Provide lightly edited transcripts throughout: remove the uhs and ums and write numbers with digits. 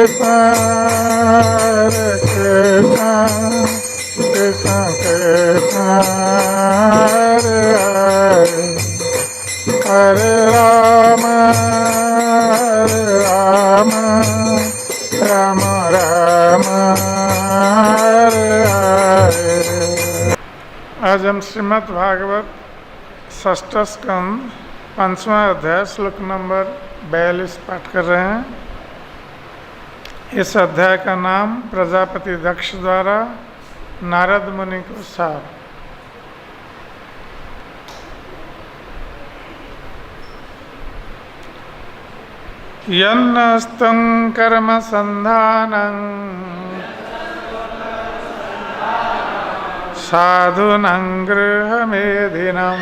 Hare Rama, Rama Rama Rama, Hare Hare। आज हम श्रीमद् भागवत षष्ठ स्कंद 5वां अध्याय श्लोक नंबर 42 पाठ कर रहे हैं। इस अध्याय का नाम प्रजापति दक्ष द्वारा नारद मुनि को शाप। यन्नस्तं कर्म संधानं साधुनं गृहमेधिनं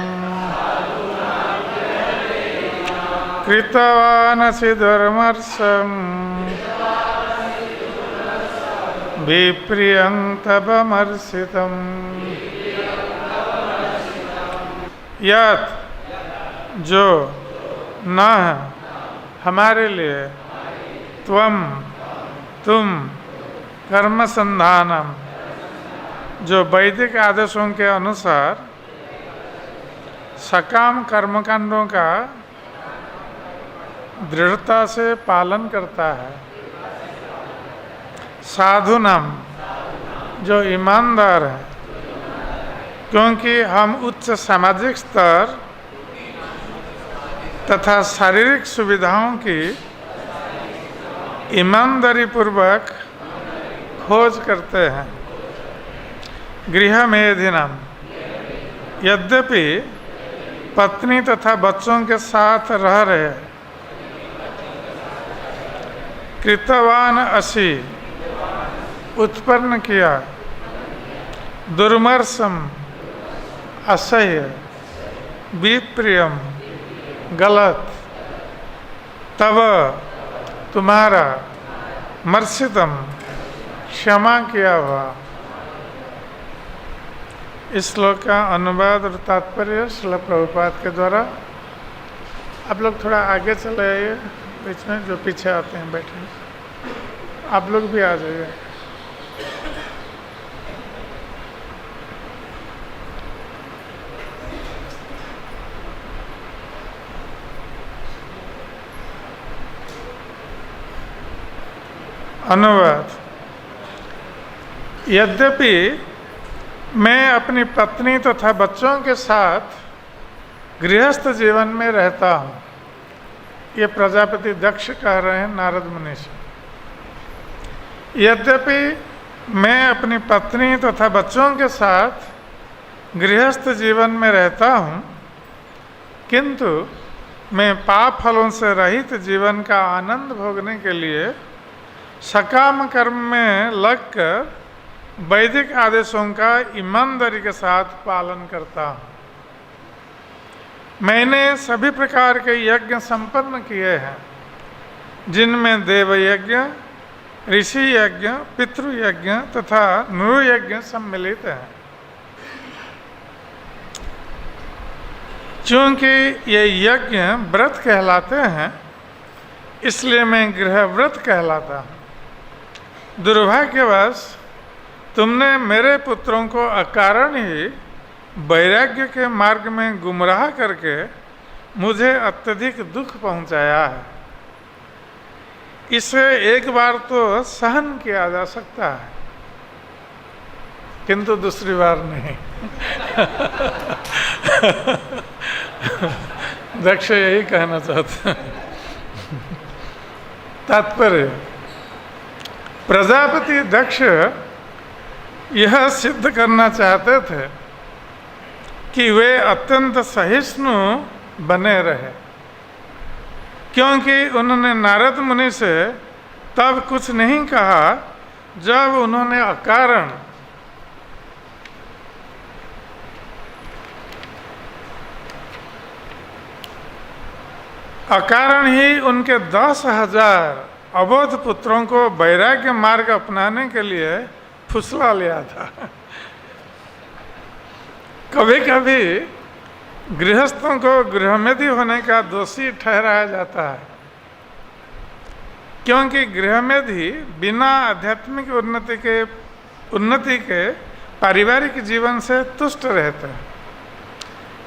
कृतवानसि दुर्मर्षं विप्रियं तवमर्षितं। यत् जो न हमारे लिए तुम कर्म संधानम जो वैदिक आदेशों के अनुसार सकाम कर्मकांडों का दृढ़ता से पालन करता है, साधुनम जो ईमानदार है, क्योंकि हम उच्च सामाजिक स्तर तथा शारीरिक सुविधाओं की ईमानदारी पूर्वक खोज करते हैं। गृहमेधिनम यद्यपि पत्नी तथा बच्चों के साथ रह रहे, कृतवान असि उत्पन्न किया, दुर्मर्षम असह्य, विप्रियम गलत, तव तुम्हारा, मर्षितम क्षमा किया हुआ। इस श्लोक का अनुवाद और तात्पर्य श्रील प्रभुपाद के द्वारा। आप लोग थोड़ा आगे चले आइए, बीच में जो पीछे आते हैं बैठे, आप लोग भी आ जाइए। अनुवाद। यद्यपि मैं अपनी पत्नी तथा बच्चों के साथ गृहस्थ जीवन में रहता हूँ, ये प्रजापति दक्ष कह रहे हैं नारद मुनि से। यद्यपि मैं अपनी पत्नी तथा बच्चों के साथ गृहस्थ जीवन में रहता हूँ, किंतु मैं पाप फलों से रहित जीवन का आनंद भोगने के लिए सकाम कर्म में लगकर वैदिक आदेशों का ईमानदारी के साथ पालन करता हूँ। मैंने सभी प्रकार के यज्ञ संपन्न किए हैं, जिनमें देवयज्ञ, ऋषि यज्ञ, पितृयज्ञ तथा नृयज्ञ सम्मिलित हैं। चूँकि ये यज्ञ व्रत कहलाते हैं, इसलिए मैं गृहव्रत कहलाता हूँ। दुर्भाग्यवश तुमने मेरे पुत्रों को अकारण ही वैराग्य के मार्ग में गुमराह करके मुझे अत्यधिक दुख पहुंचाया है। इसे एक बार तो सहन किया जा सकता है, किंतु दूसरी बार नहीं। दक्ष यही कहना चाहते हैं। तात्पर्य, प्रजापति दक्ष यह सिद्ध करना चाहते थे कि वे अत्यंत सहिष्णु बने रहे, क्योंकि उन्होंने नारद मुनि से तब कुछ नहीं कहा जब उन्होंने अकारण ही उनके 10,000 अबोध पुत्रों को वैराग्य मार्ग अपनाने के लिए फुसला लिया था। कभी कभी गृहस्थों को गृहमेधी होने का दोषी ठहराया जाता है, क्योंकि गृहमेधी बिना आध्यात्मिक उन्नति के पारिवारिक जीवन से तुष्ट रहते हैं,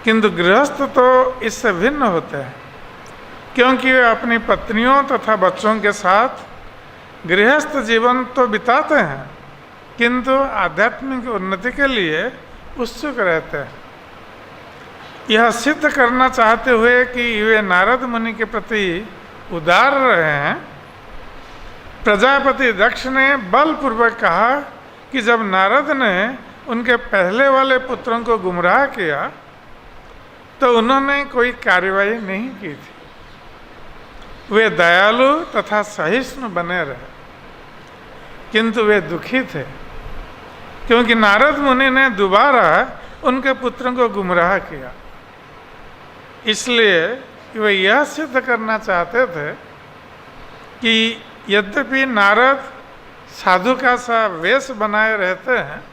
किंतु गृहस्थ तो इससे भिन्न होते हैं, क्योंकि वे अपनी पत्नियों तथा बच्चों के साथ गृहस्थ जीवन तो बिताते हैं, किंतु आध्यात्मिक उन्नति के लिए उत्सुक रहते हैं। यह सिद्ध करना चाहते हुए कि वे नारद मुनि के प्रति उदार रहे हैं, प्रजापति दक्ष ने बलपूर्वक कहा कि जब नारद ने उनके पहले वाले पुत्रों को गुमराह किया तो उन्होंने कोई कार्रवाई नहीं की थी। वे दयालु तथा सहिष्णु बने रहे, किंतु वे दुखी थे क्योंकि नारद मुनि ने दोबारा उनके पुत्रों को गुमराह किया। इसलिए वे यह सिद्ध करना चाहते थे कि यद्यपि नारद साधु का सा वेश बनाए रहते हैं,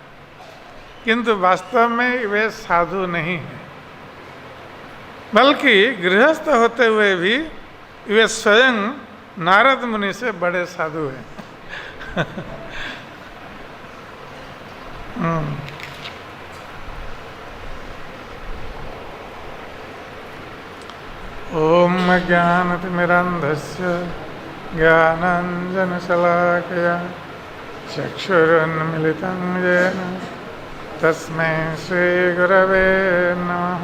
किंतु वास्तव में वे साधु नहीं हैं, बल्कि गृहस्थ होते हुए भी वे स्वयं नारद मुनि से बड़े साधु हैं। ओम ज्ञानतिमिरन्धस्य ज्ञानाञ्जनशलाकया चक्षुरुन्मिलितं येन तस्मै श्रीगुरवे नमः।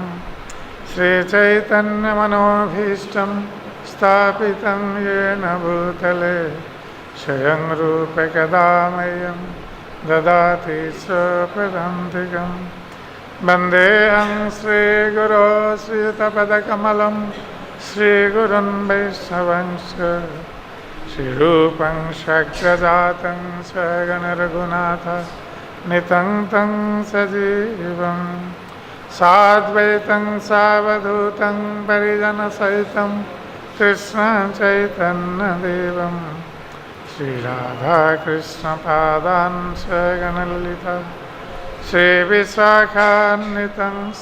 श्रीचैतन्यमनोभीष्टं स्थापितं येन भूतले स्वयं रूपकदा मह्यं ददाति स्वपदान्तिकं। वन्देऽहं श्रीगुरो श्रीयुतपदकमलं श्रीगुरुन् वैष्णवंश श्रीरूपं शक्रजातं स्वगणरघुनाथ नितं तं सजीवं साद्वैतं सावधूतं परिजनसहितं कृष्णचैतन्यदेवं श्रीराधाकृष्णपादान् स्वगणललिता श्रीविशाखान्वितं स।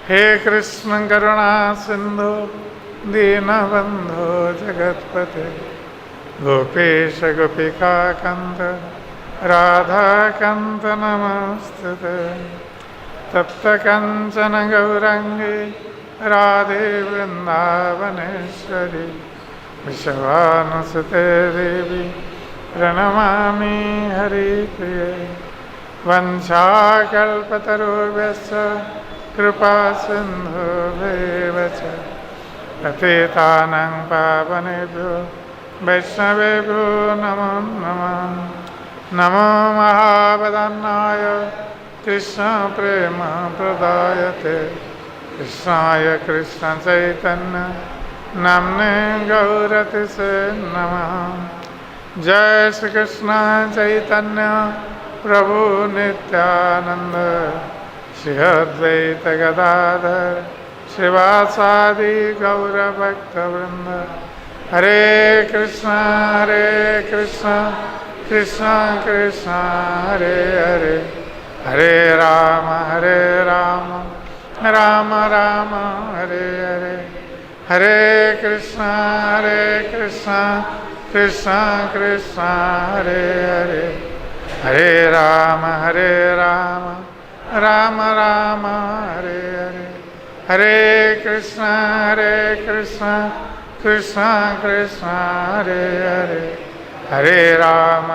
हे कृष्ण करुणा सिंधु दीनबंधो जगत्पते गोपेश गोपिका कांत राधाकांत नमस्तुते। तप्त कंचन गौरांगी राधे वृंदावनेश्वरी विश्वानुसुते देवी प्रणमामि हरिप्रिये। वंशाकल्पतरुभ्यश्च कृपा सिन्धुभ्येव च पतितानां पावनेभ्यो वैष्णवेभ्यो नमो नमः। नमो महावदन्नाय कृष्णप्रेमप्रदायते कृष्णाय कृष्णचैतन्य नाम्ने गौरतिसे नमः। जय श्री कृष्ण चैतन्य प्रभु नित्यानंद श्री अद्वैत गदाधर श्रीवासादि गौरभक्तवृंद। हरे कृष्ण कृष्ण कृष्ण हरे हरे, हरे राम राम राम हरे हरे। हरे कृष्ण कृष्ण कृष्ण हरे हरे, हरे राम राम राम हरे हरे। हरे कृष्ण कृष्ण कृष्ण हरे हरे, हरे राम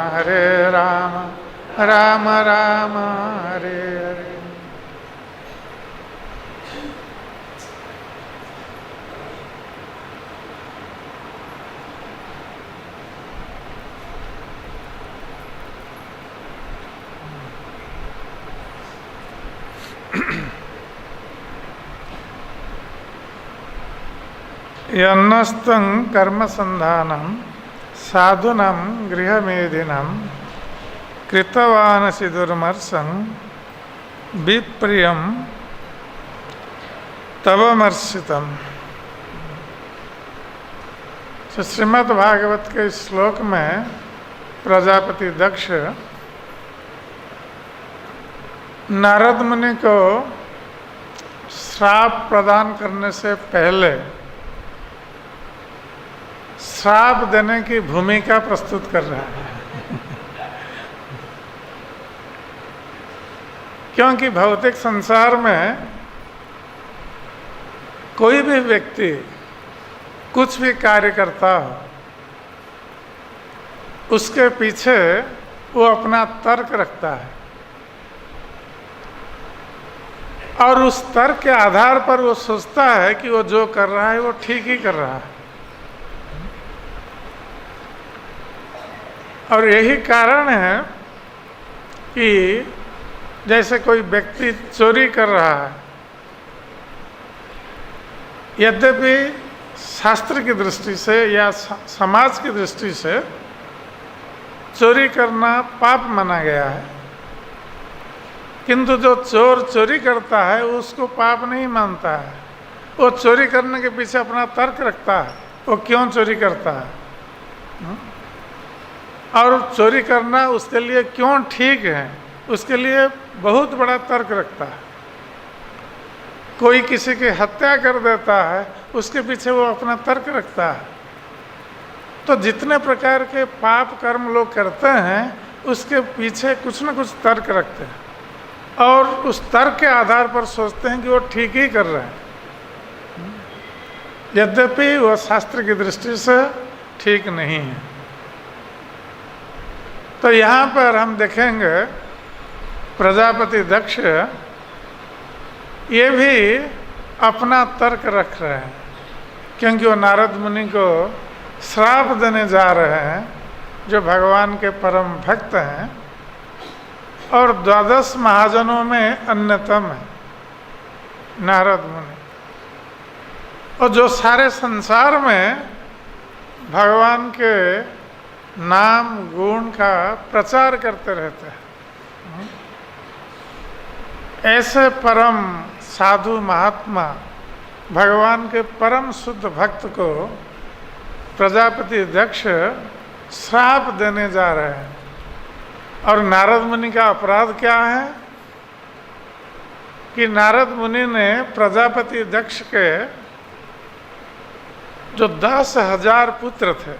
राम राम हरे हरे। यन्नस्तं कर्मसन्धानं साधुनं गृहमेधिनं कृतवानसि दुर्मर्शं विप्रियं तवमर्शितम्। तो श्रीमद् भागवत के श्लोक में प्रजापति दक्ष नारद मुनि को श्राप प्रदान करने से पहले श्राप देने की भूमिका प्रस्तुत कर रहा है। क्योंकि भौतिक संसार में कोई भी व्यक्ति कुछ भी कार्य करता हो, उसके पीछे वो अपना तर्क रखता है और उस तर्क के आधार पर वो सोचता है कि वो जो कर रहा है वो ठीक ही कर रहा है। और यही कारण है कि जैसे कोई व्यक्ति चोरी कर रहा है, यद्यपि शास्त्र की दृष्टि से या समाज की दृष्टि से चोरी करना पाप माना गया है, किंतु जो चोर चोरी करता है उसको पाप नहीं मानता है। वो चोरी करने के पीछे अपना तर्क रखता है, वो क्यों चोरी करता है और चोरी करना उसके लिए क्यों ठीक है, उसके लिए बहुत बड़ा तर्क रखता है। कोई किसी की हत्या कर देता है, उसके पीछे वो अपना तर्क रखता है। तो जितने प्रकार के पाप कर्म लोग करते हैं उसके पीछे कुछ न कुछ तर्क रखते हैं और उस तर्क के आधार पर सोचते हैं कि वो ठीक ही कर रहे हैं, यद्यपि वह शास्त्र की दृष्टि से ठीक नहीं है। तो यहाँ पर हम देखेंगे प्रजापति दक्ष ये भी अपना तर्क रख रहे हैं, क्योंकि वो नारद मुनि को श्राप देने जा रहे हैं, जो भगवान के परम भक्त हैं और 12 महाजनों में अन्यतम है नारद मुनि, और जो सारे संसार में भगवान के नाम गुण का प्रचार करते रहते हैं। ऐसे परम साधु महात्मा भगवान के परम शुद्ध भक्त को प्रजापति दक्ष श्राप देने जा रहे हैं। और नारद मुनि का अपराध क्या है कि नारद मुनि ने प्रजापति दक्ष के जो 10,000 पुत्र थे,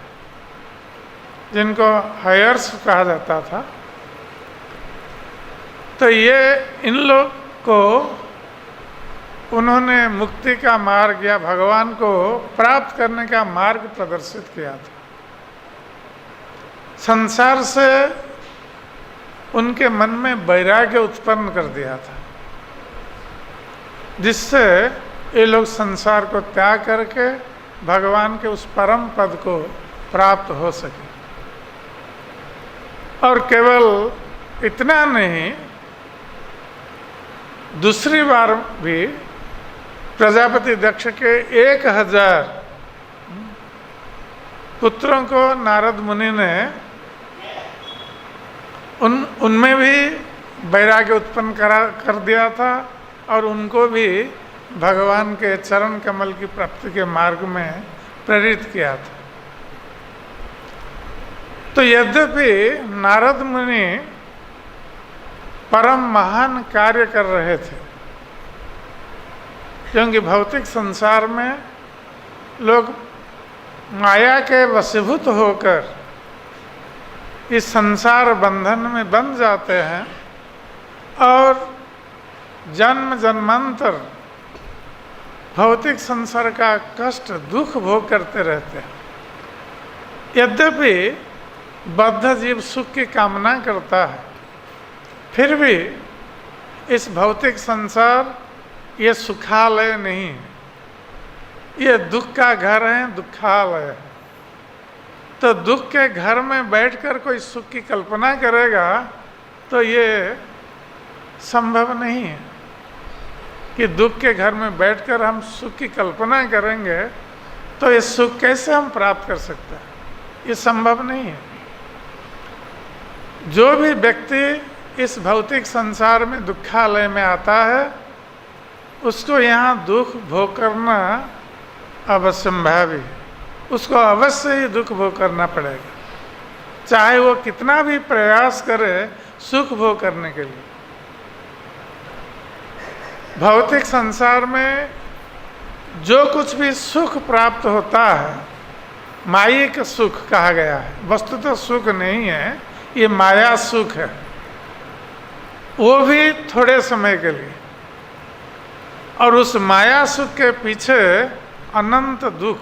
जिनको हयर्स कहा जाता था, तो ये इन लोग को उन्होंने मुक्ति का मार्ग या भगवान को प्राप्त करने का मार्ग प्रदर्शित किया था। संसार से उनके मन में वैराग्य उत्पन्न कर दिया था, जिससे ये लोग संसार को त्याग करके भगवान के उस परम पद को प्राप्त हो सके। और केवल इतना नहीं, दूसरी बार भी प्रजापति दक्ष के 1000 पुत्रों को नारद मुनि ने उनमें भी वैराग्य उत्पन्न कर दिया था और उनको भी भगवान के चरण कमल की प्राप्ति के मार्ग में प्रेरित किया था। तो यद्यपि नारद मुनि परम महान कार्य कर रहे थे, क्योंकि भौतिक संसार में लोग माया के वशीभूत होकर इस संसार बंधन में बंध जाते हैं और जन्म जन्मांतर भौतिक संसार का कष्ट दुख भोग करते रहते हैं। यद्यपि बद्ध जीव सुख की कामना करता है, फिर भी इस भौतिक संसार ये सुखालय नहीं है, ये दुख का घर है, दुखालय। तो दुख के घर में बैठकर कोई सुख की कल्पना करेगा तो ये संभव नहीं है कि दुख के घर में बैठकर हम सुख की कल्पना करेंगे तो ये सुख कैसे हम प्राप्त कर सकते हैं, ये संभव नहीं है। जो भी व्यक्ति इस भौतिक संसार में दुखालय में आता है उसको यहाँ दुख भोग करना अवश्यंभावी है, उसको अवश्य ही दुख भोग करना पड़ेगा, चाहे वो कितना भी प्रयास करे सुख भोग करने के लिए। भौतिक संसार में जो कुछ भी सुख प्राप्त होता है मायिक सुख कहा गया है। वस्तुतः सुख नहीं है, ये माया सुख है, वो भी थोड़े समय के लिए। और उस माया सुख के पीछे अनंत दुख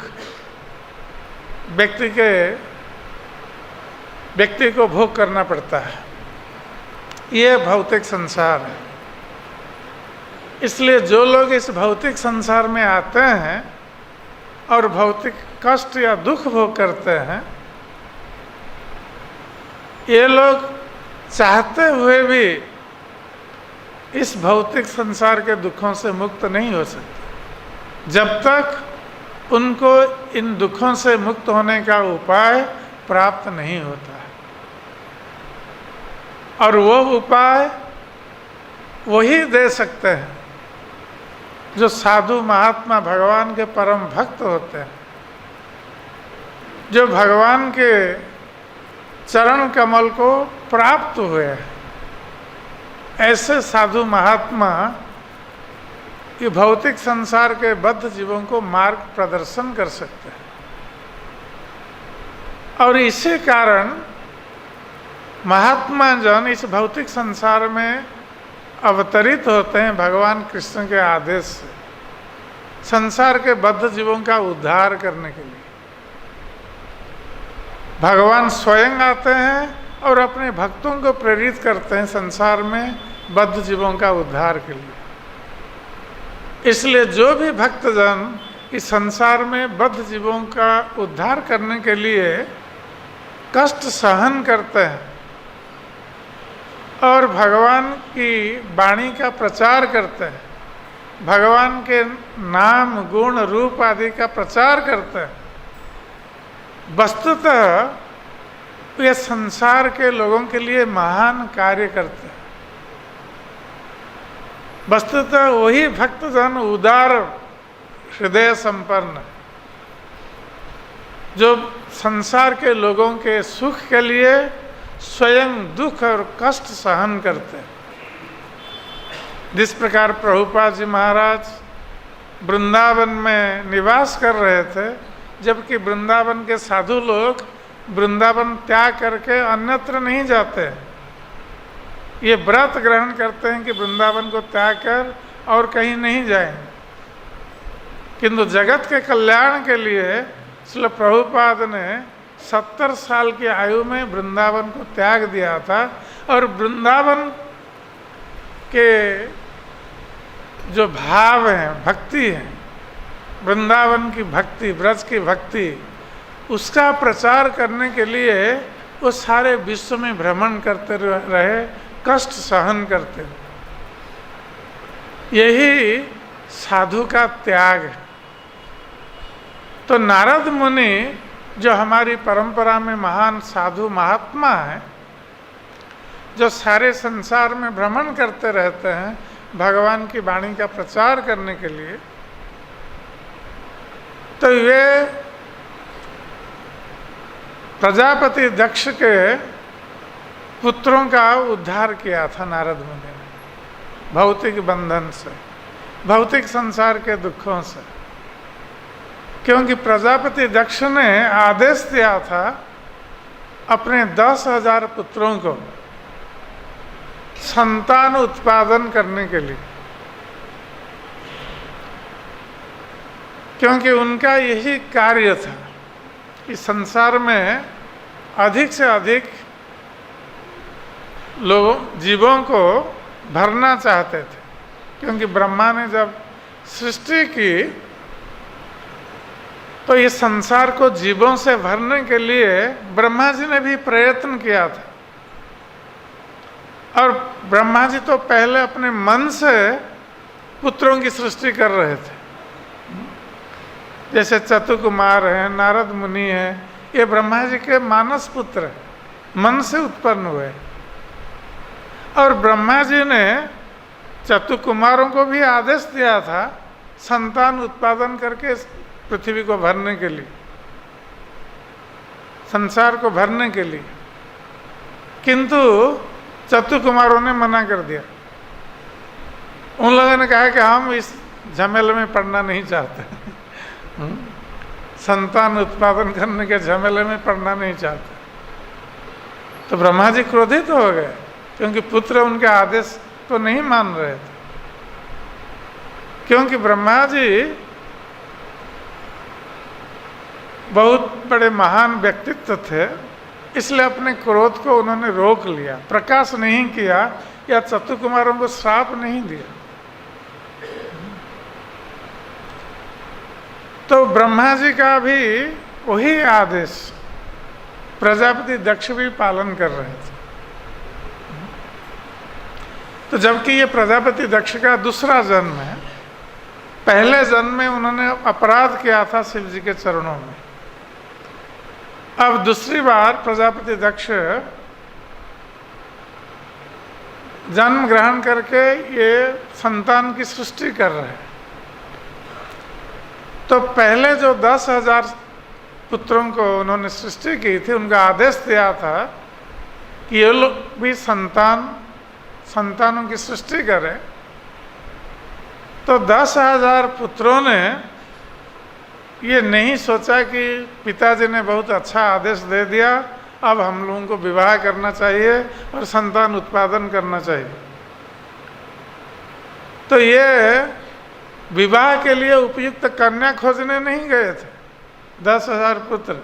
व्यक्ति को भोग करना पड़ता है। ये भौतिक संसार है। इसलिए जो लोग इस भौतिक संसार में आते हैं और भौतिक कष्ट या दुख भोग करते हैं, ये लोग चाहते हुए भी इस भौतिक संसार के दुखों से मुक्त नहीं हो सकते जब तक उनको इन दुखों से मुक्त होने का उपाय प्राप्त नहीं होता है। और वो उपाय वही दे सकते हैं जो साधु महात्मा भगवान के परम भक्त होते हैं, जो भगवान के चरण कमल को प्राप्त हुए हैं। ऐसे साधु महात्मा ये भौतिक संसार के बद्ध जीवों को मार्ग प्रदर्शन कर सकते हैं। और इसी कारण महात्मा जन इस भौतिक संसार में अवतरित होते हैं भगवान कृष्ण के आदेश से, संसार के बद्ध जीवों का उद्धार करने के लिए। भगवान स्वयं आते हैं और अपने भक्तों को प्रेरित करते हैं संसार में बद्ध जीवों का उद्धार के लिए। इसलिए जो भी भक्तजन इस संसार में बद्ध जीवों का उद्धार करने के लिए कष्ट सहन करते हैं और भगवान की वाणी का प्रचार करते हैं, भगवान के नाम गुण रूप आदि का प्रचार करते हैं, वस्तुतः ये संसार के लोगों के लिए महान कार्य करते हैं। वस्तुतः वही भक्तजन उदार हृदय संपन्न जो संसार के लोगों के सुख के लिए स्वयं दुख और कष्ट सहन करते हैं। जिस प्रकार प्रभुपाद जी महाराज वृंदावन में निवास कर रहे थे, जबकि वृंदावन के साधु लोग वृंदावन त्याग करके अन्यत्र नहीं जाते, ये व्रत ग्रहण करते हैं कि वृंदावन को त्याग कर और कहीं नहीं जाएंगे। किंतु जगत के कल्याण के लिए श्रील प्रभुपाद ने 70 साल की आयु में वृंदावन को त्याग दिया था और वृंदावन के जो भाव हैं, भक्ति है, वृंदावन की भक्ति, ब्रज की भक्ति, उसका प्रचार करने के लिए वो सारे विश्व में भ्रमण करते रहे, कष्ट सहन करते रहे। यही साधु का त्याग है। तो नारद मुनि जो हमारी परंपरा में महान साधु महात्मा है, जो सारे संसार में भ्रमण करते रहते हैं भगवान की वाणी का प्रचार करने के लिए, तो वे प्रजापति दक्ष के पुत्रों का उद्धार किया था नारद मुनि ने, भौतिक बंधन से, भौतिक संसार के दुखों से। क्योंकि प्रजापति दक्ष ने आदेश दिया था अपने 10,000 पुत्रों को संतान उत्पादन करने के लिए, क्योंकि उनका यही कार्य था कि संसार में अधिक से अधिक लोगों जीवों को भरना चाहते थे। क्योंकि ब्रह्मा ने जब सृष्टि की तो इस संसार को जीवों से भरने के लिए ब्रह्मा जी ने भी प्रयत्न किया था। और ब्रह्मा जी तो पहले अपने मन से पुत्रों की सृष्टि कर रहे थे, जैसे चतुकुमार हैं, नारद मुनि हैं, ये ब्रह्मा जी के मानस पुत्र हैं, मन से उत्पन्न हुए। और ब्रह्मा जी ने चतुकुमारों को भी आदेश दिया था संतान उत्पादन करके पृथ्वी को भरने के लिए, संसार को भरने के लिए। किंतु चतुकुमारों ने मना कर दिया। उन लोगों ने कहा कि हम इस झमेले में पड़ना नहीं चाहते। संतान उत्पादन करने के झमेले में पड़ना नहीं चाहते। तो ब्रह्मा जी क्रोधित हो गए, क्योंकि पुत्र उनके आदेश तो नहीं मान रहे थे। क्योंकि ब्रह्मा जी बहुत बड़े महान व्यक्तित्व थे, इसलिए अपने क्रोध को उन्होंने रोक लिया, प्रकाश नहीं किया या चतुकुमारों को श्राप नहीं दिया। तो ब्रह्मा जी का भी वही आदेश प्रजापति दक्ष भी पालन कर रहे थे। तो जबकि ये प्रजापति दक्ष का दूसरा जन्म है, पहले जन्म में उन्होंने अपराध किया था शिव जी के चरणों में। अब दूसरी बार प्रजापति दक्ष जन्म ग्रहण करके ये संतान की सृष्टि कर रहे हैं। तो पहले जो 10,000 पुत्रों को उन्होंने सृष्टि की थी, उनका आदेश दिया था कि ये लोग भी संतानों की सृष्टि करें। तो 10,000 पुत्रों ने ये नहीं सोचा कि पिताजी ने बहुत अच्छा आदेश दे दिया, अब हम लोगों को विवाह करना चाहिए और संतान उत्पादन करना चाहिए। तो ये विवाह के लिए उपयुक्त कन्या खोजने नहीं गए थे 10,000 पुत्र।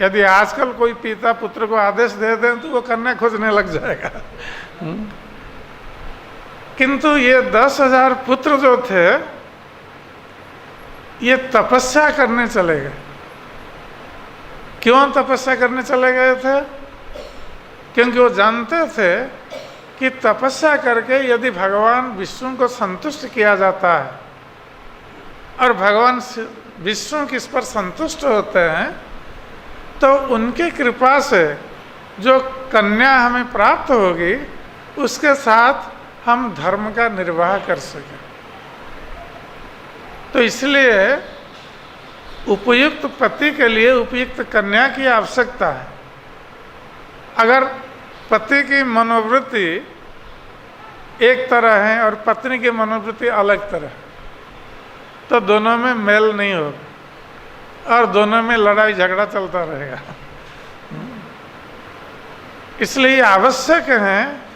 यदि आजकल कोई पिता पुत्र को आदेश दे दें तो वो कन्या खोजने लग जाएगा। किंतु ये 10,000 पुत्र जो थे, ये तपस्या करने चले गए। क्यों तपस्या करने चले गए थे? क्योंकि वो जानते थे कि तपस्या करके यदि भगवान विष्णु को संतुष्ट किया जाता है और भगवान विष्णु किस पर संतुष्ट होते हैं, तो उनकी कृपा से जो कन्या हमें प्राप्त होगी उसके साथ हम धर्म का निर्वाह कर सकें। तो इसलिए उपयुक्त पति के लिए उपयुक्त कन्या की आवश्यकता है। अगर पति की मनोवृत्ति एक तरह है और पत्नी की मनोवृत्ति अलग तरह, तो दोनों में मेल नहीं होगा और दोनों में लड़ाई झगड़ा चलता रहेगा। इसलिए आवश्यक है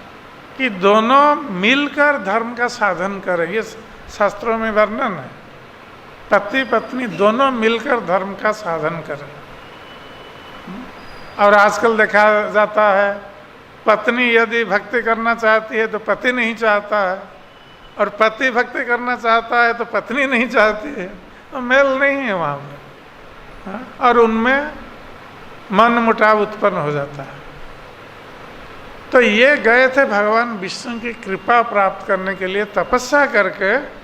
कि दोनों मिलकर धर्म का साधन करें। ये शास्त्रों में वर्णन है, पति पत्नी दोनों मिलकर धर्म का साधन करें। और आजकल देखा जाता है, पत्नी यदि भक्ति करना चाहती है तो पति नहीं चाहता है, और पति भक्ति करना चाहता है तो पत्नी नहीं चाहती है, तो मेल नहीं है वहाँ पर, और उनमें मन मुटाव उत्पन्न हो जाता है। तो ये गए थे भगवान विष्णु की कृपा प्राप्त करने के लिए, तपस्या करके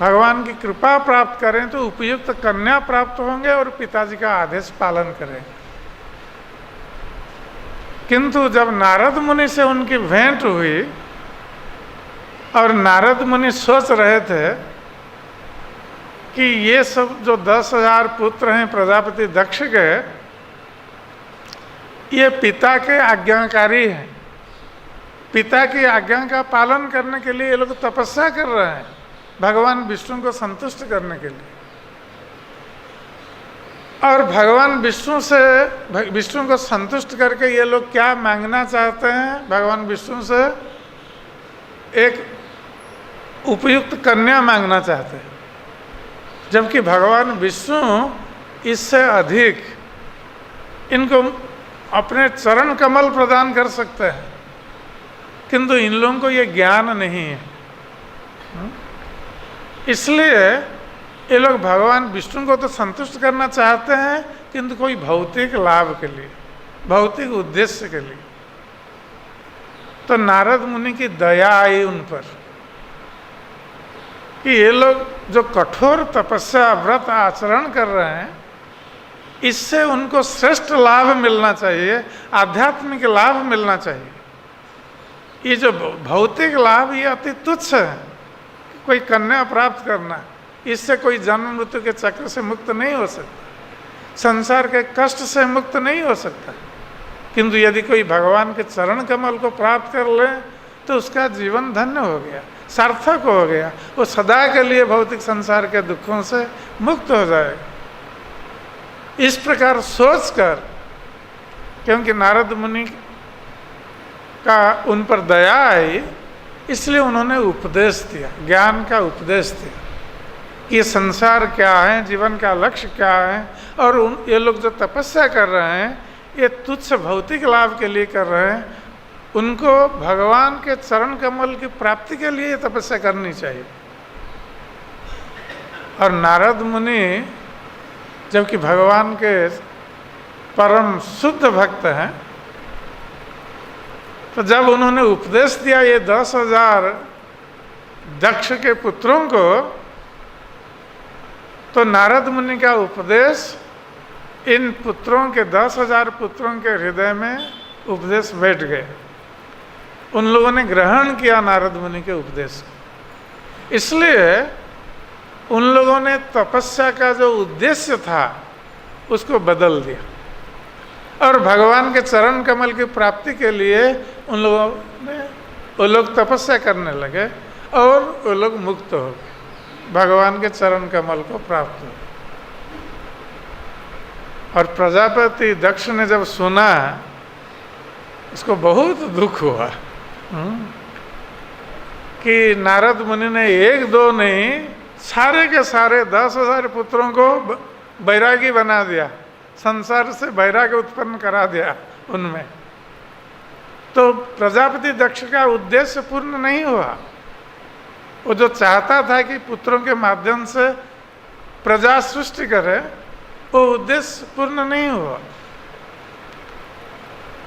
भगवान की कृपा प्राप्त करें तो उपयुक्त कन्या प्राप्त होंगे और पिताजी का आदेश पालन करेंगे। किंतु जब नारद मुनि से उनकी भेंट हुई और नारद मुनि सोच रहे थे कि ये सब जो 10,000 पुत्र हैं प्रजापति दक्ष के, ये पिता के आज्ञाकारी हैं, पिता की आज्ञा का पालन करने के लिए ये लोग तपस्या कर रहे हैं भगवान विष्णु को संतुष्ट करने के लिए। और भगवान विष्णु को संतुष्ट करके ये लोग क्या मांगना चाहते हैं? भगवान विष्णु से एक उपयुक्त कन्या मांगना चाहते हैं, जबकि भगवान विष्णु इससे अधिक इनको अपने चरण कमल प्रदान कर सकते हैं, किंतु इन लोगों को ये ज्ञान नहीं है। इसलिए ये लोग भगवान विष्णु को तो संतुष्ट करना चाहते हैं, किंतु कोई भौतिक लाभ के लिए, भौतिक उद्देश्य के लिए। तो नारद मुनि की दया आई उन पर कि ये लोग जो कठोर तपस्या व्रत आचरण कर रहे हैं, इससे उनको श्रेष्ठ लाभ मिलना चाहिए, आध्यात्मिक लाभ मिलना चाहिए। ये जो भौतिक लाभ ये अति तुच्छ है, कोई कन्या प्राप्त करना, इससे कोई जन्म मृत्यु के चक्र से मुक्त नहीं हो सकता, संसार के कष्ट से मुक्त नहीं हो सकता। किंतु यदि कोई भगवान के चरण कमल को प्राप्त कर ले तो उसका जीवन धन्य हो गया, सार्थक हो गया, वो सदा के लिए भौतिक संसार के दुखों से मुक्त हो जाएगा। इस प्रकार सोचकर, क्योंकि नारद मुनि का उन पर दया आई, इसलिए उन्होंने उपदेश दिया, ज्ञान का उपदेश दिया कि ये संसार क्या है, जीवन का लक्ष्य क्या है, और ये लोग जो तपस्या कर रहे हैं ये तुच्छ भौतिक लाभ के लिए कर रहे हैं, उनको भगवान के चरण कमल की प्राप्ति के लिए तपस्या करनी चाहिए। और नारद मुनि जबकि भगवान के परम शुद्ध भक्त हैं, तो जब उन्होंने उपदेश दिया ये 10,000 दक्ष के पुत्रों को, तो नारद मुनि का उपदेश इन पुत्रों के 10,000 पुत्रों के हृदय में उपदेश बैठ गए। उन लोगों ने ग्रहण किया नारद मुनि के उपदेश को। इसलिए उन लोगों ने तपस्या का जो उद्देश्य था उसको बदल दिया और भगवान के चरण कमल की प्राप्ति के लिए वो लोग तपस्या करने लगे और वो लोग मुक्त हो गए, भगवान के चरण कमल को प्राप्त हो। और प्रजापति दक्ष ने जब सुना, उसको बहुत दुख हुआ कि नारद मुनि ने एक दो नहीं, सारे के सारे 10,000 पुत्रों को बैरागी बना दिया, संसार से बैराग्य उत्पन्न करा दिया उनमें। तो प्रजापति दक्ष का उद्देश्य पूर्ण नहीं हुआ। वो जो चाहता था कि पुत्रों के माध्यम से प्रजा सृष्टि करे, वो उद्देश्य पूर्ण नहीं हुआ,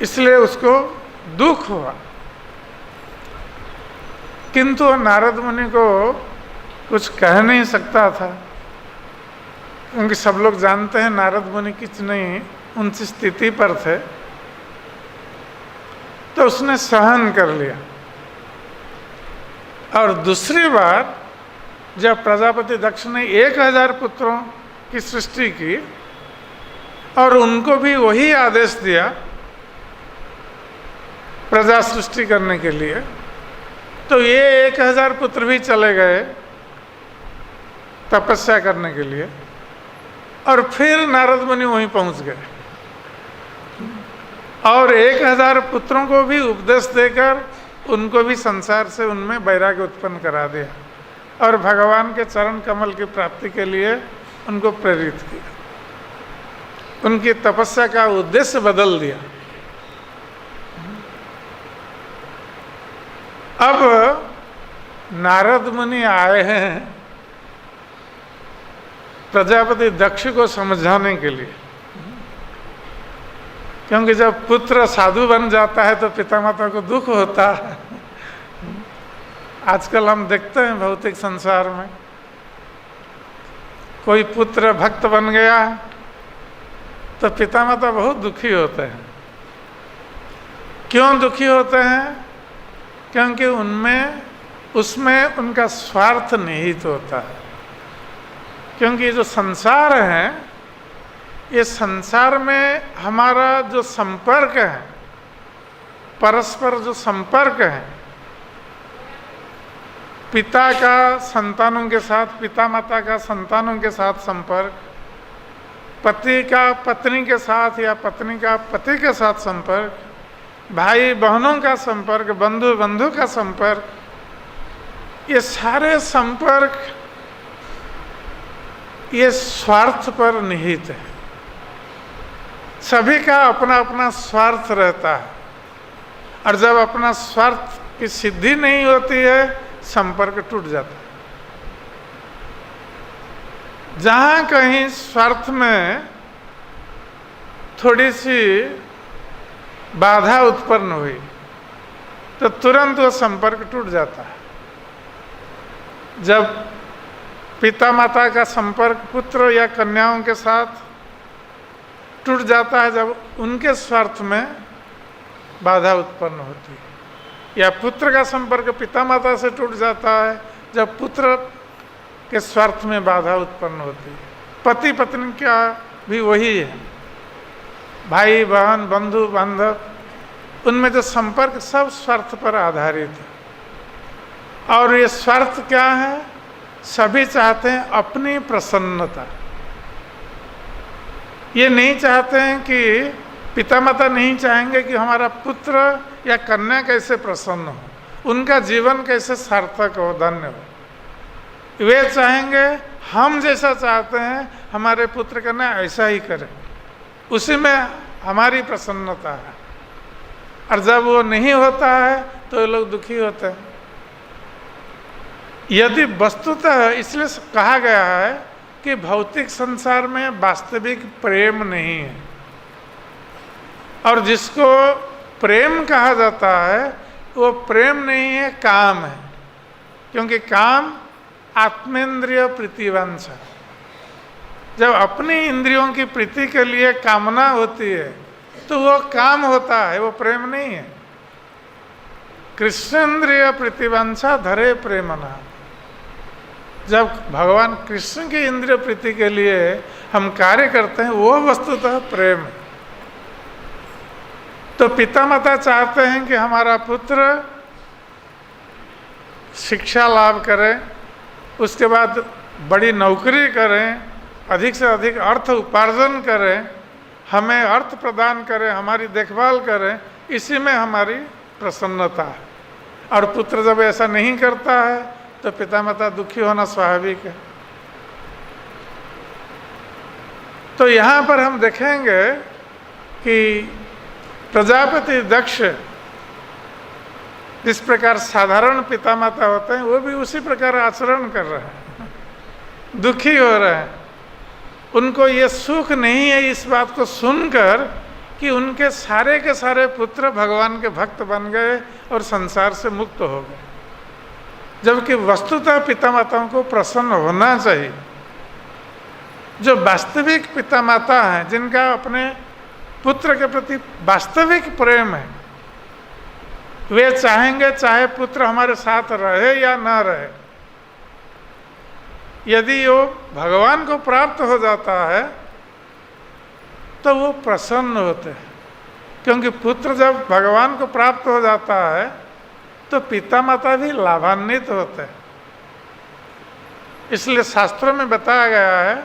इसलिए उसको दुख हुआ। किंतु नारद मुनि को कुछ कह नहीं सकता था, क्योंकि सब लोग जानते हैं नारद मुनि कितनी ऊंच स्थिति पर थे। तो उसने सहन कर लिया। और दूसरी बार जब प्रजापति दक्ष ने 1,000 पुत्रों की सृष्टि की और उनको भी वही आदेश दिया प्रजा सृष्टि करने के लिए, तो ये 1,000 पुत्र भी चले गए तपस्या करने के लिए, और फिर नारद मुनि वहीं पहुंच गए और 1,000 पुत्रों को भी उपदेश देकर उनको भी संसार से उनमें वैराग्य उत्पन्न करा दिया और भगवान के चरण कमल की प्राप्ति के लिए उनको प्रेरित किया। उनकी तपस्या का उद्देश्य बदल दिया। अब नारद मुनि आए हैं प्रजापति दक्ष को समझाने के लिए, क्योंकि जब पुत्र साधु बन जाता है तो पिता माता को दुख होता है। आजकल हम देखते हैं भौतिक संसार में कोई पुत्र भक्त बन गया तो पिता माता बहुत दुखी होते हैं। क्यों दुखी होते हैं? क्योंकि उसमें उनका स्वार्थ निहित होता है। क्योंकि जो संसार है, ये संसार में हमारा जो संपर्क है, परस्पर जो संपर्क है, पिता का संतानों के साथ, पिता माता का संतानों के साथ संपर्क, पति का पत्नी के साथ या पत्नी का पति के साथ संपर्क, भाई बहनों का संपर्क, बंधु बंधु का संपर्क, ये सारे संपर्क ये स्वार्थ पर निहित है। सभी का अपना अपना स्वार्थ रहता है और जब अपना स्वार्थ की सिद्धि नहीं होती है, संपर्क टूट जाता है। जहाँ कहीं स्वार्थ में थोड़ी सी बाधा उत्पन्न हुई तो तुरंत वो संपर्क टूट जाता है। जब पिता माता का संपर्क पुत्र या कन्याओं के साथ टूट जाता है, जब उनके स्वार्थ में बाधा उत्पन्न होती है, या पुत्र का संपर्क पिता माता से टूट जाता है जब पुत्र के स्वार्थ में बाधा उत्पन्न होती है। पति पत्नी का भी वही है, भाई बहन बंधु बांधव, उनमें जो संपर्क सब स्वार्थ पर आधारित है। और ये स्वार्थ क्या है? सभी चाहते हैं अपनी प्रसन्नता। ये नहीं चाहते हैं कि पिता माता नहीं चाहेंगे कि हमारा पुत्र या कन्या कैसे प्रसन्न हो, उनका जीवन कैसे सार्थक हो, धन्य हो। वे चाहेंगे हम जैसा चाहते हैं हमारे पुत्र कन्या ऐसा ही करें, उसी में हमारी प्रसन्नता है। और जब वो नहीं होता है तो ये लोग दुखी होते हैं। यदि वस्तुतः इसलिए कहा गया है कि भौतिक संसार में वास्तविक प्रेम नहीं है, और जिसको प्रेम कहा जाता है वो प्रेम नहीं है, काम है। क्योंकि काम आत्मेंद्रिय प्रीतिवंश है। जब अपनी इंद्रियों की प्रीति के लिए कामना होती है तो वो काम होता है, वो प्रेम नहीं है। कृष्णेन्द्रिय प्रीतिवंशा धरे प्रेमना। जब भगवान कृष्ण की इंद्रिय प्रीति के लिए हम कार्य करते हैं वो वस्तुतः प्रेम है। तो पिता माता चाहते हैं कि हमारा पुत्र शिक्षा लाभ करे, उसके बाद बड़ी नौकरी करें, अधिक से अधिक अर्थ उपार्जन करें, हमें अर्थ प्रदान करें, हमारी देखभाल करें, इसी में हमारी प्रसन्नता है। और पुत्र जब ऐसा नहीं करता है तो पिता माता दुखी होना स्वाभाविक है। तो यहाँ पर हम देखेंगे कि प्रजापति दक्ष जिस प्रकार साधारण पिता माता होते हैं वो भी उसी प्रकार आचरण कर रहे हैं, दुखी हो रहे हैं। उनको ये सुख नहीं है इस बात को सुनकर कि उनके सारे के सारे पुत्र भगवान के भक्त बन गए और संसार से मुक्त हो गए, जबकि वस्तुतः पिता माताओं को प्रसन्न होना चाहिए। जो वास्तविक पिता माता हैं, जिनका अपने पुत्र के प्रति वास्तविक प्रेम है, वे चाहेंगे चाहे पुत्र हमारे साथ रहे या ना रहे। यदि वो भगवान को प्राप्त हो जाता है तो वो प्रसन्न होते हैं, क्योंकि पुत्र जब भगवान को प्राप्त हो जाता है तो पिता माता भी लाभान्वित होते हैं। इसलिए शास्त्रों में बताया गया है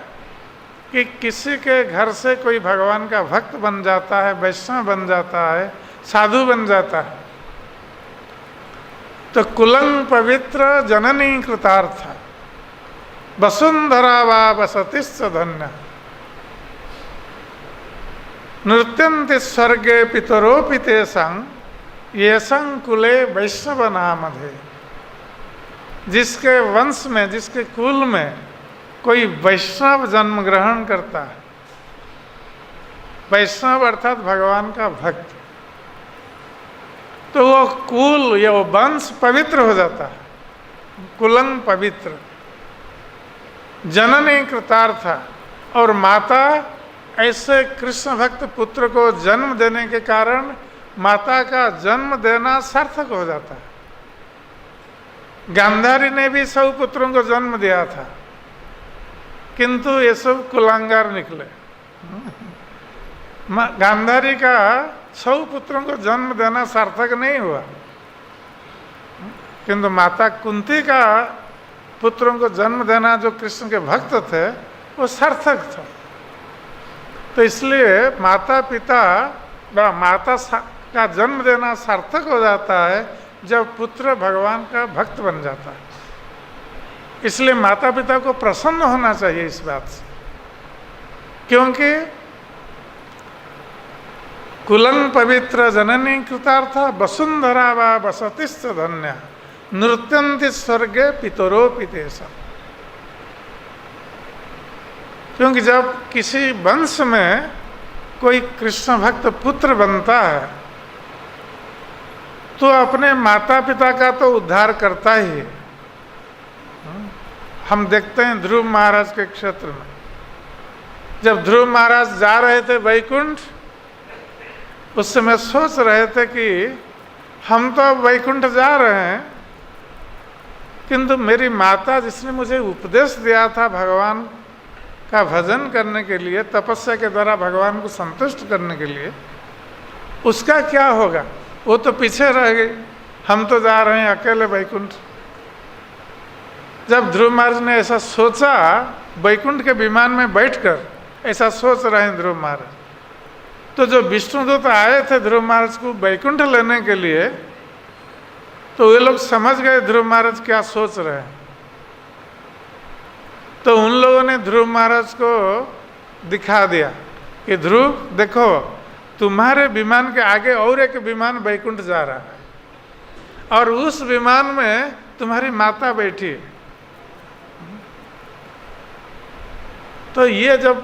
कि किसी के घर से कोई भगवान का भक्त बन जाता है, वैष्णव बन जाता है, साधु बन जाता है, तो कुलं पवित्र जननी कृतार्थ वसुंधरा वा वसतिश्च धन्य नृत्यन्ति स्वर्गे पितरोऽपि तेषां येषां कुले वैष्णव नामधे। जिसके वंश में, जिसके कुल में कोई वैष्णव जन्म ग्रहण करता है, वैष्णव अर्थात भगवान का भक्त, तो वो कुल या वो वंश पवित्र हो जाता है। कुलं पवित्र, जननी कृतार्थ, और माता ऐसे कृष्ण भक्त पुत्र को जन्म देने के कारण माता का जन्म देना सार्थक हो जाता है। गांधारी ने भी 100 पुत्रों को जन्म दिया था, किंतु ये सब कुलांगार निकले। गांधारी का 100 पुत्रों को जन्म देना सार्थक नहीं हुआ, किंतु माता कुंती का पुत्रों को जन्म देना, जो कृष्ण के भक्त थे, वो सार्थक था। तो इसलिए माता पिता व माता का जन्म देना सार्थक हो जाता है जब पुत्र भगवान का भक्त बन जाता है। इसलिए माता पिता को प्रसन्न होना चाहिए इस बात से, क्योंकि कुलं पवित्र जननी कृतार्थ वसुंधरा वा वसतिश्च धन्य नृत्यन्ति स्वर्गे पितरोऽपि तेषां। क्योंकि जब किसी वंश में कोई कृष्ण भक्त पुत्र बनता है तो अपने माता पिता का तो उद्धार करता ही है। हम देखते हैं ध्रुव महाराज के क्षेत्र में, जब ध्रुव महाराज जा रहे थे वैकुंठ, उस समय सोच रहे थे कि हम तो अब वैकुंठ जा रहे हैं, किंतु मेरी माता जिसने मुझे उपदेश दिया था भगवान का भजन करने के लिए, तपस्या के द्वारा भगवान को संतुष्ट करने के लिए, उसका क्या होगा? वो तो पीछे रह गई, हम तो जा रहे हैं अकेले वैकुंठ। जब ध्रुव महाराज ने ऐसा सोचा, वैकुंठ के विमान में बैठकर ऐसा सोच रहे हैं ध्रुव महाराज, तो जो विष्णुदूत आए थे ध्रुव महाराज को वैकुंठ लेने के लिए, तो वे लोग समझ गए ध्रुव महाराज क्या सोच रहे हैं। तो उन लोगों ने ध्रुव महाराज को दिखा दिया कि ध्रुव देखो, तुम्हारे विमान के आगे और एक विमान वैकुंठ जा रहा है, और उस विमान में तुम्हारी माता बैठी है। तो ये जब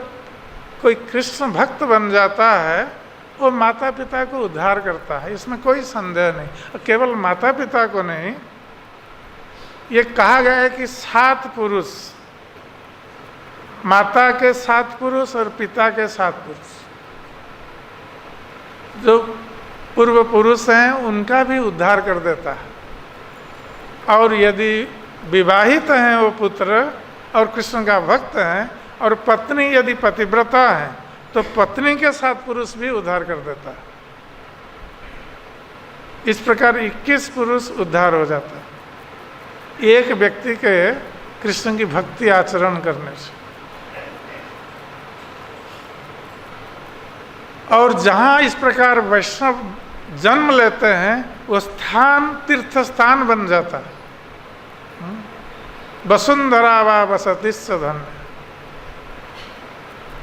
कोई कृष्ण भक्त बन जाता है, वो माता पिता को उद्धार करता है, इसमें कोई संदेह नहीं। और केवल माता पिता को नहीं, ये कहा गया है कि 7 पुरुष, माता के 7 पुरुष और पिता के 7 पुरुष, जो पूर्व पुरुष हैं उनका भी उद्धार कर देता है। और यदि विवाहित हैं वो पुत्र और कृष्ण का भक्त हैं, और पत्नी यदि पतिव्रता है, तो पत्नी के 7 पुरुष भी उद्धार कर देता है। इस प्रकार 21 पुरुष उद्धार हो जाता है एक व्यक्ति के कृष्ण की भक्ति आचरण करने से। और जहाँ इस प्रकार वैष्णव जन्म लेते हैं, वो स्थान तीर्थ स्थान बन जाता है। वसुंधरा वा वसति सधन।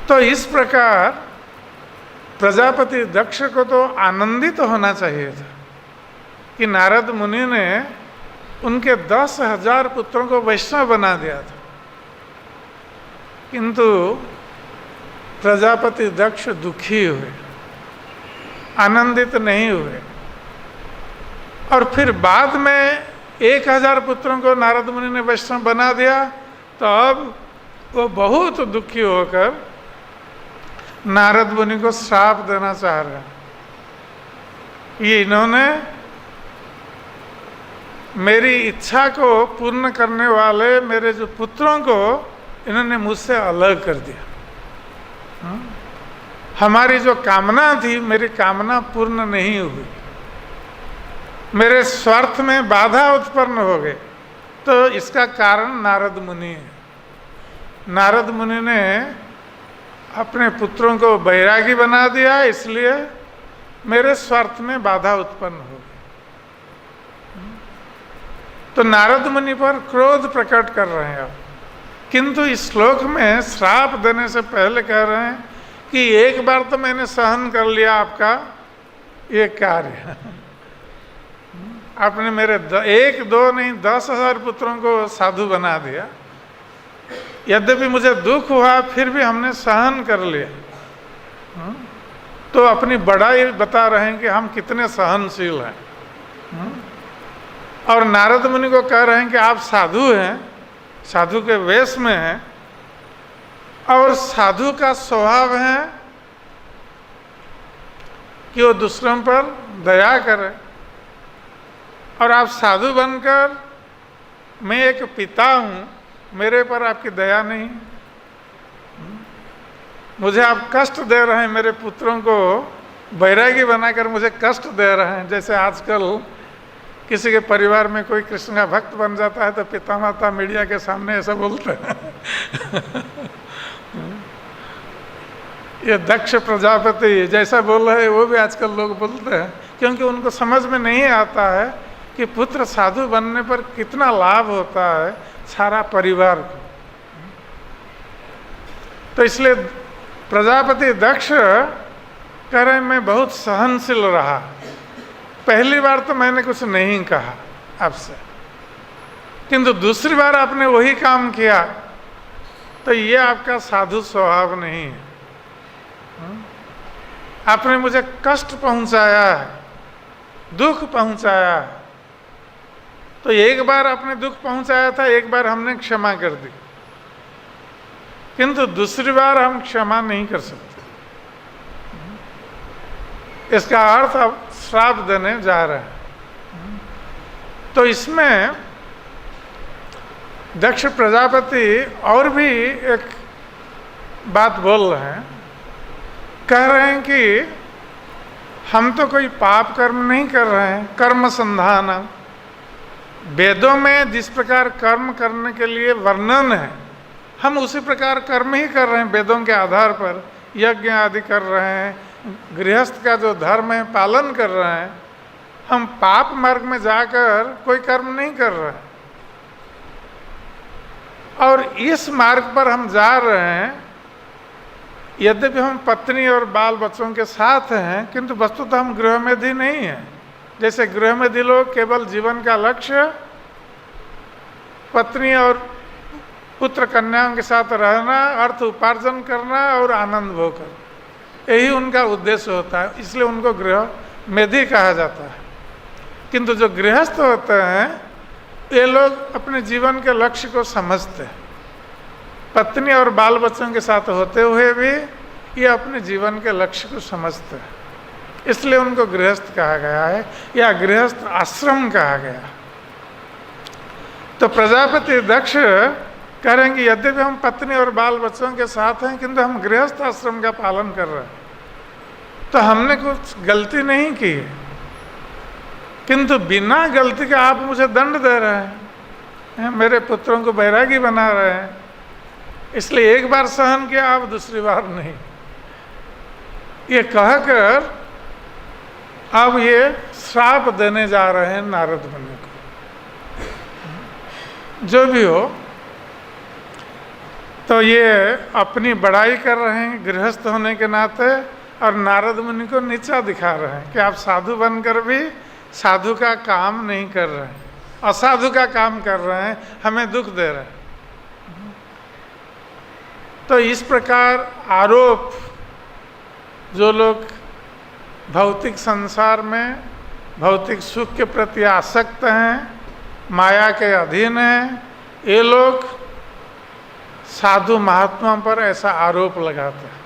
तो इस प्रकार प्रजापति दक्ष को तो आनंदित होना चाहिए था कि नारद मुनि ने उनके 10,000 पुत्रों को वैष्णव बना दिया था, किंतु प्रजापति दक्ष दुखी हुए, आनंदित नहीं हुए। और फिर बाद में 1,000 पुत्रों को नारद मुनि ने वैष्णव बना दिया, तो अब वो बहुत दुखी होकर नारद मुनि को श्राप देना चाह रहे हैं कि इन्होंने मेरी इच्छा को पूर्ण करने वाले मेरे जो पुत्रों को इन्होंने मुझसे अलग कर दिया। हमारी जो कामना थी, मेरी कामना पूर्ण नहीं हुई, मेरे स्वार्थ में बाधा उत्पन्न हो गई। तो इसका कारण नारद मुनि है। नारद मुनि ने अपने पुत्रों को बैरागी बना दिया, इसलिए मेरे स्वार्थ में बाधा उत्पन्न हो गई। तो नारद मुनि पर क्रोध प्रकट कर रहे हैं अब, किंतु इस श्लोक में श्राप देने से पहले कह रहे हैं कि एक बार तो मैंने सहन कर लिया आपका ये कार्य, आपने मेरे 1, 2 नहीं 10,000 पुत्रों को साधु बना दिया। यद्यपि मुझे दुख हुआ, फिर भी हमने सहन कर लिया। तो अपनी बड़ाई बता रहे हैं कि हम कितने सहनशील हैं। और नारद मुनि को कह रहे हैं कि आप साधु हैं, साधु के वेश में हैं, और साधु का स्वभाव है कि वो दूसरों पर दया करे, और आप साधु बनकर, मैं एक पिता हूँ, मेरे पर आपकी दया नहीं, मुझे आप कष्ट दे रहे हैं, मेरे पुत्रों को बैरागी बनाकर मुझे कष्ट दे रहे हैं। जैसे आजकल किसी के परिवार में कोई कृष्ण का भक्त बन जाता है तो पिता माता मीडिया के सामने ऐसा बोलते हैं। ये दक्ष प्रजापति जैसा बोल रहे हैं वो भी आजकल लोग बोलते हैं, क्योंकि उनको समझ में नहीं आता है कि पुत्र साधु बनने पर कितना लाभ होता है सारा परिवार को। तो इसलिए प्रजापति दक्ष कह रहे मैं बहुत सहनशील रहा, पहली बार तो मैंने कुछ नहीं कहा आपसे, किंतु दूसरी बार आपने वही काम किया, तो ये आपका साधु स्वभाव नहीं है। आपने मुझे कष्ट पहुंचाया है, दुख पहुंचाया है। तो एक बार आपने दुख पहुंचाया था, एक बार हमने क्षमा कर दी, किंतु दूसरी बार हम क्षमा नहीं कर सकते। इसका अर्थ अब श्राप देने जा रहे हैं। तो इसमें दक्ष प्रजापति और भी एक बात बोल रहे हैं, कह रहे हैं कि हम तो कोई पाप कर्म नहीं कर रहे हैं, कर्म संधान, वेदों में जिस प्रकार कर्म करने के लिए वर्णन है, हम उसी प्रकार कर्म ही कर रहे हैं। वेदों के आधार पर यज्ञ आदि कर रहे हैं, गृहस्थ का जो धर्म है पालन कर रहे हैं। हम पाप मार्ग में जाकर कोई कर्म नहीं कर रहे हैं। और इस मार्ग पर हम जा रहे हैं, यद्यपि हम पत्नी और बाल बच्चों के साथ हैं, किंतु वस्तुतः हम गृहमेधी नहीं हैं। जैसे गृहमेधी लोग केवल जीवन का लक्ष्य पत्नी और पुत्र कन्याओं के साथ रहना, अर्थ उपार्जन करना और आनंद भोग करना, यही उनका उद्देश्य होता है, इसलिए उनको गृहमेधी कहा जाता है। किंतु जो गृहस्थ होते हैं ये लोग अपने जीवन के लक्ष्य को समझते हैं। पत्नी और बाल बच्चों के साथ होते हुए भी ये अपने जीवन के लक्ष्य को समझते हैं, इसलिए उनको गृहस्थ कहा गया है या गृहस्थ आश्रम कहा गया। तो प्रजापति दक्ष कह रहे हैं कि यद्यपि हम पत्नी और बाल बच्चों के साथ हैं, किंतु हम गृहस्थ आश्रम का पालन कर रहे हैं, तो हमने कुछ गलती नहीं की है, किंतु बिना गलती के आप मुझे दंड दे रहे हैं, मेरे पुत्रों को बैरागी बना रहे हैं, इसलिए एक बार सहन किया, आप दूसरी बार नहीं। ये कहकर अब ये श्राप देने जा रहे हैं नारद मुनि को। जो भी हो, तो ये अपनी बड़ाई कर रहे हैं गृहस्थ होने के नाते, और नारद मुनि को नीचा दिखा रहे हैं कि आप साधु बनकर भी साधु का काम नहीं कर रहे हैं, असाधु का काम कर रहे हैं, हमें दुख दे रहे हैं। तो इस प्रकार आरोप, जो लोग भौतिक संसार में भौतिक सुख के प्रति आसक्त हैं, माया के अधीन हैं, ये लोग साधु महात्मा पर ऐसा आरोप लगाते हैं,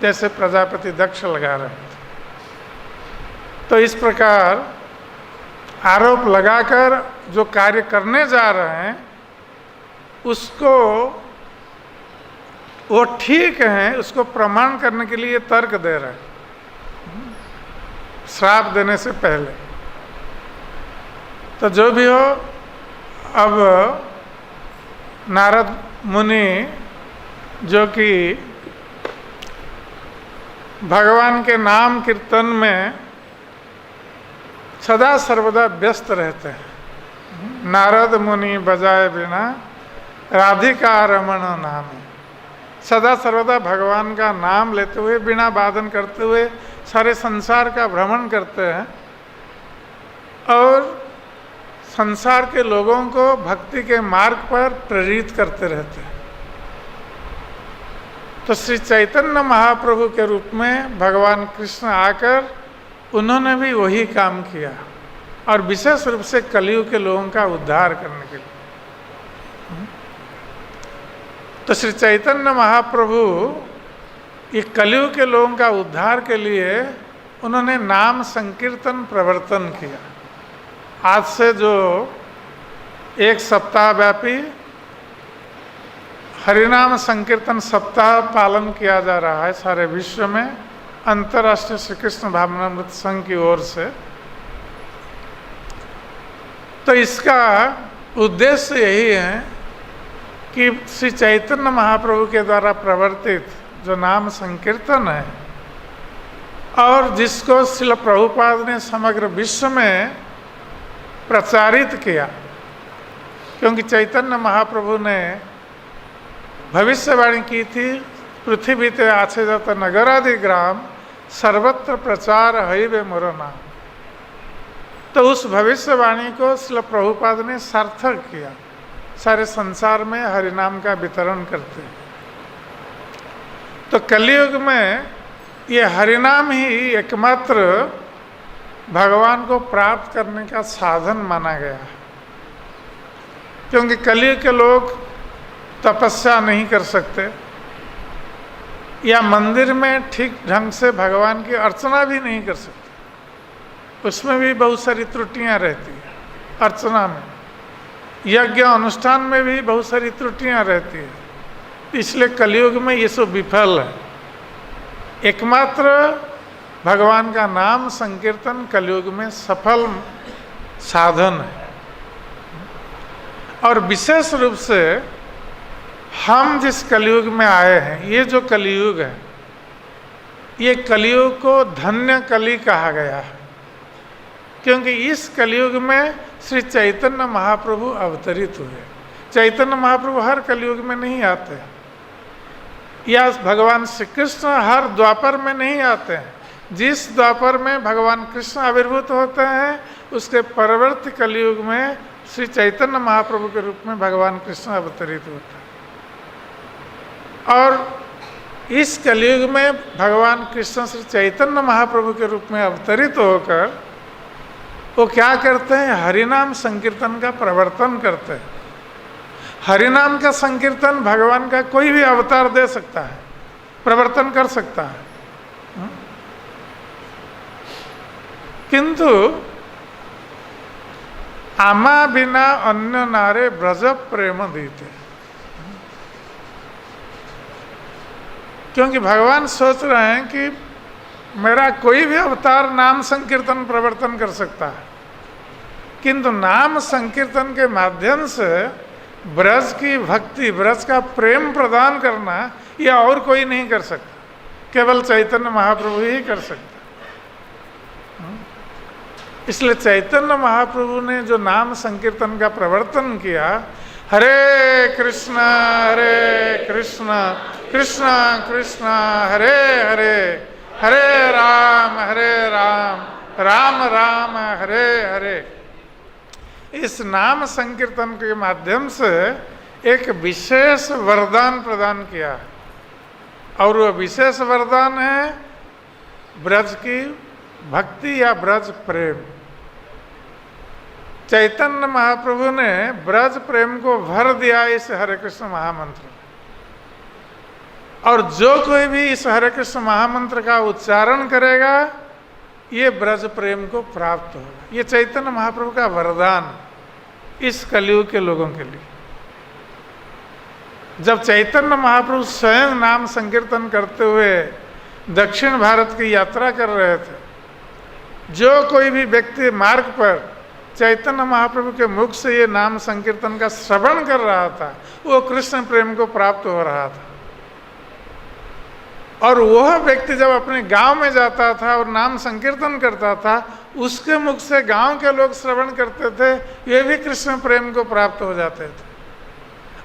जैसे प्रजापति दक्ष लगा रहे थे। तो इस प्रकार आरोप लगाकर जो कार्य करने जा रहे हैं उसको वो ठीक है, उसको प्रमाण करने के लिए तर्क दे रहे हैं श्राप देने से पहले। तो जो भी हो, अब नारद मुनि जो कि भगवान के नाम कीर्तन में सदा सर्वदा व्यस्त रहते हैं। नारद मुनि बजाए बिना राधिका रमण नाम, सदा सर्वदा भगवान का नाम लेते हुए, बिना वादन करते हुए सारे संसार का भ्रमण करते हैं और संसार के लोगों को भक्ति के मार्ग पर प्रेरित करते रहते हैं। तो श्री चैतन्य महाप्रभु के रूप में भगवान कृष्ण आकर उन्होंने भी वही काम किया, और विशेष रूप से कलियुग के लोगों का उद्धार करने के लिए। तो श्री चैतन्य महाप्रभु ये कलियुग के लोगों का उद्धार के लिए उन्होंने नाम संकीर्तन प्रवर्तन किया। आज से जो एक सप्ताह व्यापी हरिनाम संकीर्तन सप्ताह पालन किया जा रहा है सारे विश्व में, अंतर्राष्ट्रीय श्री कृष्ण भावनामृत संघ की ओर से। तो इसका उद्देश्य यही है कि श्री चैतन्य महाप्रभु के द्वारा प्रवर्तित जो नाम संकीर्तन है, और जिसको श्रील प्रभुपाद ने समग्र विश्व में प्रचारित किया, क्योंकि चैतन्य महाप्रभु ने भविष्यवाणी की थी, पृथ्वी ते आछे जात नगरादि ग्राम सर्वत्र प्रचार हईवे मोर नाम। तो उस भविष्यवाणी को श्रील प्रभुपाद ने सार्थक किया, सारे संसार में हरिनाम का वितरण करते हैं। तो कलियुग में ये हरिनाम ही एकमात्र भगवान को प्राप्त करने का साधन माना गया है, क्योंकि कलियुग के लोग तपस्या नहीं कर सकते या मंदिर में ठीक ढंग से भगवान की अर्चना भी नहीं कर सकते, उसमें भी बहुत सारी त्रुटियां रहती हैं। अर्चना में, यज्ञ अनुष्ठान में भी बहुत सारी त्रुटियां रहती है, इसलिए कलियुग में ये सब विफल है। एकमात्र भगवान का नाम संकीर्तन कलियुग में सफल साधन है। और विशेष रूप से हम जिस कलयुग में आए हैं, ये जो कलयुग है, ये कलयुग को धन्य कली कहा गया है, क्योंकि इस कलयुग में श्री चैतन्य महाप्रभु अवतरित हुए। चैतन्य महाप्रभु हर कलयुग में नहीं आते, या भगवान श्री कृष्ण हर द्वापर में नहीं आते हैं। जिस द्वापर में भगवान कृष्ण आविर्भूत होते हैं, उसके परवर्ती कलयुग में श्री चैतन्य महाप्रभु के रूप में भगवान कृष्ण अवतरित होते हैं। और इस कलयुग में भगवान कृष्ण श्री चैतन्य महाप्रभु के रूप में अवतरित होकर वो क्या करते हैं? हरिनाम संकीर्तन का प्रवर्तन करते हैं। हरिनाम का संकीर्तन भगवान का कोई भी अवतार दे सकता है, प्रवर्तन कर सकता है, किंतु आमा बिना अन्य नारे ब्रज प्रेम दीते। क्योंकि भगवान सोच रहे हैं कि मेरा कोई भी अवतार नाम संकीर्तन प्रवर्तन कर सकता है, किंतु नाम संकीर्तन के माध्यम से ब्रज की भक्ति, ब्रज का प्रेम प्रदान करना ये और कोई नहीं कर सकता, केवल चैतन्य महाप्रभु ही कर सकता। इसलिए चैतन्य महाप्रभु ने जो नाम संकीर्तन का प्रवर्तन किया, हरे कृष्ण कृष्ण कृष्ण हरे हरे, हरे राम राम राम हरे हरे, इस नाम संकीर्तन के माध्यम से एक विशेष वरदान प्रदान किया है। और वह विशेष वरदान है ब्रज की भक्ति या ब्रज प्रेम। चैतन्य महाप्रभु ने ब्रज प्रेम को भर दिया इस हरे कृष्ण महामंत्र में, और जो कोई भी इस हरे कृष्ण महामंत्र का उच्चारण करेगा ये ब्रज प्रेम को प्राप्त होगा। ये चैतन्य महाप्रभु का वरदान इस कलयुग के लोगों के लिए। जब चैतन्य महाप्रभु स्वयं नाम संकीर्तन करते हुए दक्षिण भारत की यात्रा कर रहे थे, जो कोई भी व्यक्ति मार्ग पर चैतन्य महाप्रभु के मुख से ये नाम संकीर्तन का श्रवण कर रहा था, वो कृष्ण प्रेम को प्राप्त हो रहा था। और वह व्यक्ति जब अपने गांव में जाता था और नाम संकीर्तन करता था, उसके मुख से गांव के लोग श्रवण करते थे, ये भी कृष्ण प्रेम को प्राप्त हो जाते थे।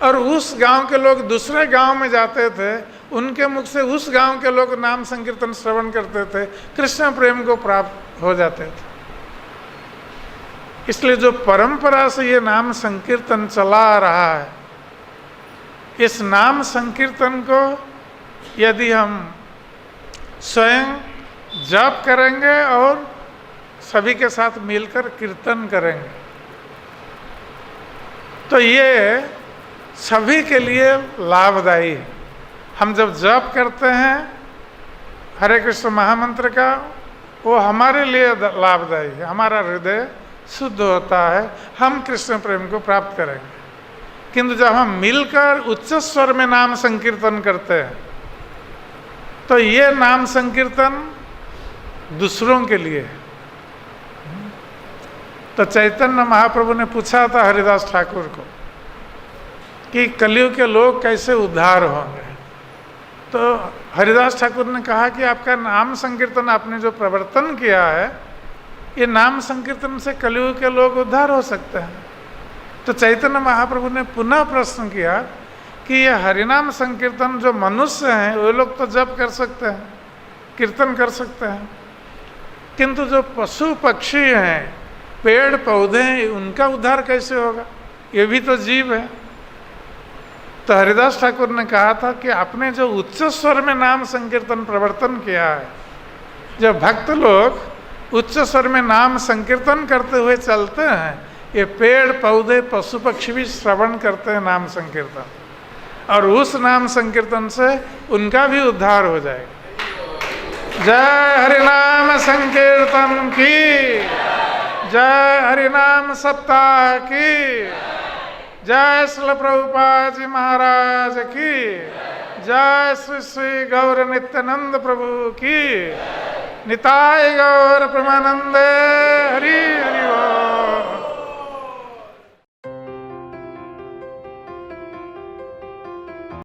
और उस गांव के लोग दूसरे गांव में जाते थे, उनके मुख से उस गांव के लोग नाम संकीर्तन श्रवण करते थे, कृष्ण प्रेम को प्राप्त हो जाते थे। इसलिए जो परंपरा से ये नाम संकीर्तन चला आ रहा है, इस नाम संकीर्तन को यदि हम स्वयं जप करेंगे और सभी के साथ मिलकर कीर्तन करेंगे, तो ये सभी के लिए लाभदायी है। हम जब जप करते हैं हरे कृष्ण महामंत्र का, वो हमारे लिए लाभदायी है, हमारा हृदय शुद्ध होता है, हम कृष्ण प्रेम को प्राप्त करेंगे। किंतु जब हम मिलकर उच्च स्वर में नाम संकीर्तन करते हैं, तो ये नाम संकीर्तन दूसरों के लिए है। तो चैतन्य महाप्रभु ने पूछा था हरिदास ठाकुर को कि कलयुग के लोग कैसे उद्धार होंगे। तो हरिदास ठाकुर ने कहा कि आपका नाम संकीर्तन आपने जो प्रवर्तन किया है, ये नाम संकीर्तन से कलयुग के लोग उद्धार हो सकते हैं। तो चैतन्य महाप्रभु ने पुनः प्रश्न किया कि ये हरिनाम संकीर्तन जो मनुष्य हैं वो लोग तो जप कर सकते हैं, कीर्तन कर सकते हैं, किंतु जो पशु पक्षी हैं, पेड़ पौधे हैं, उनका उद्धार कैसे होगा? ये भी तो जीव है। तो हरिदास ठाकुर ने कहा था कि आपने जो उच्च स्वर में नाम संकीर्तन प्रवर्तन किया है, जब भक्त लोग उच्च स्वर में नाम संकीर्तन करते हुए चलते हैं, ये पेड़ पौधे पशु पक्षी भी श्रवण करते हैं नाम संकीर्तन, और उस नाम संकीर्तन से उनका भी उद्धार हो जाएगा। जय हरिनाम संकीर्तन की, जय हरिनाम सप्ताह की, जय श्रील प्रभुपाद जी महाराज की, जय श्री श्री गौर नित्यानंद प्रभु की, निताय गौर प्रेमानंदे, हरि हरि बोल।